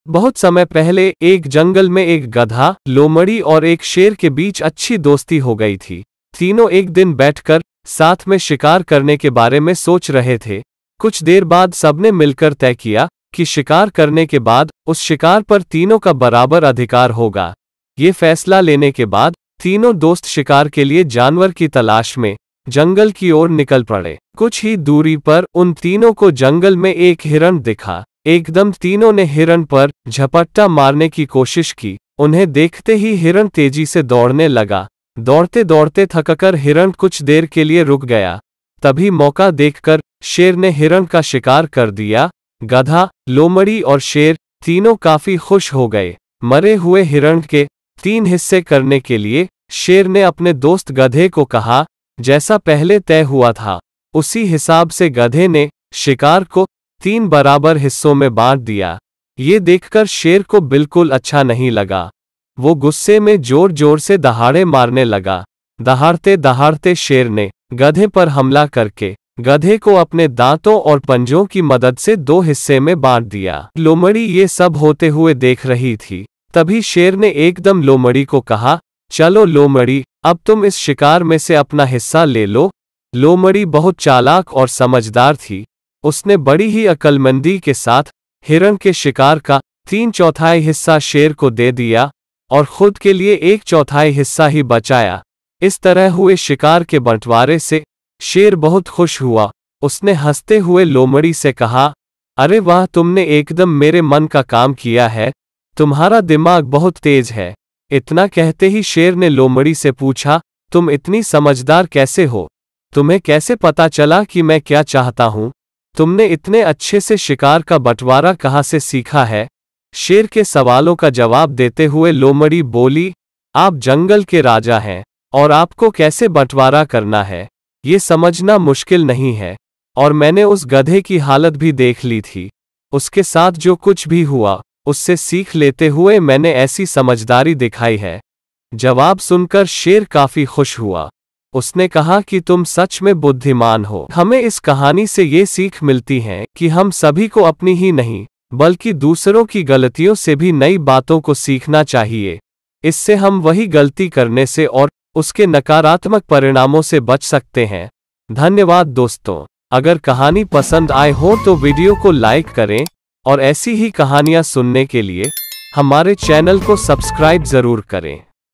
बहुत समय पहले एक जंगल में एक गधा, लोमड़ी और एक शेर के बीच अच्छी दोस्ती हो गई थी। तीनों एक दिन बैठकर साथ में शिकार करने के बारे में सोच रहे थे। कुछ देर बाद सबने मिलकर तय किया कि शिकार करने के बाद उस शिकार पर तीनों का बराबर अधिकार होगा। ये फैसला लेने के बाद तीनों दोस्त शिकार के लिए जानवर की तलाश में जंगल की ओर निकल पड़े। कुछ ही दूरी पर उन तीनों को जंगल में एक हिरण दिखा। एकदम तीनों ने हिरण पर झपट्टा मारने की कोशिश की। उन्हें देखते ही हिरण तेजी से दौड़ने लगा। दौड़ते दौड़ते थककर हिरण कुछ देर के लिए रुक गया। तभी मौका देखकर शेर ने हिरण का शिकार कर दिया। गधा, लोमड़ी और शेर तीनों काफी खुश हो गए। मरे हुए हिरण के 3 हिस्से करने के लिए शेर ने अपने दोस्त गधे को कहा, जैसा पहले तय हुआ था उसी हिसाब से गधे ने शिकार को 3 बराबर हिस्सों में बांट दिया। ये देखकर शेर को बिल्कुल अच्छा नहीं लगा। वो गुस्से में जोर जोर से दहाड़े मारने लगा। दहाड़ते दहाड़ते शेर ने गधे पर हमला करके गधे को अपने दांतों और पंजों की मदद से 2 हिस्से में बांट दिया। लोमड़ी ये सब होते हुए देख रही थी। तभी शेर ने एकदम लोमड़ी को कहा, चलो लोमड़ी, अब तुम इस शिकार में से अपना हिस्सा ले लो। लोमड़ी बहुत चालाक और समझदार थी। उसने बड़ी ही अक्लमंदी के साथ हिरण के शिकार का 3/4 हिस्सा शेर को दे दिया और खुद के लिए 1/4 हिस्सा ही बचाया। इस तरह हुए शिकार के बंटवारे से शेर बहुत खुश हुआ। उसने हंसते हुए लोमड़ी से कहा, अरे वाह, तुमने एकदम मेरे मन का काम किया है। तुम्हारा दिमाग बहुत तेज है। इतना कहते ही शेर ने लोमड़ी से पूछा, तुम इतनी समझदार कैसे हो? तुम्हें कैसे पता चला कि मैं क्या चाहता हूं? तुमने इतने अच्छे से शिकार का बंटवारा कहाँ से सीखा है? शेर के सवालों का जवाब देते हुए लोमड़ी बोली, आप जंगल के राजा हैं और आपको कैसे बंटवारा करना है ये समझना मुश्किल नहीं है। और मैंने उस गधे की हालत भी देख ली थी। उसके साथ जो कुछ भी हुआ उससे सीख लेते हुए मैंने ऐसी समझदारी दिखाई है। जवाब सुनकर शेर काफी खुश हुआ। उसने कहा कि तुम सच में बुद्धिमान हो। हमें इस कहानी से ये सीख मिलती है कि हम सभी को अपनी ही नहीं बल्कि दूसरों की गलतियों से भी नई बातों को सीखना चाहिए। इससे हम वही गलती करने से और उसके नकारात्मक परिणामों से बच सकते हैं। धन्यवाद दोस्तों। अगर कहानी पसंद आए हो तो वीडियो को लाइक करें और ऐसी ही कहानियां सुनने के लिए हमारे चैनल को सब्सक्राइब जरूर करें।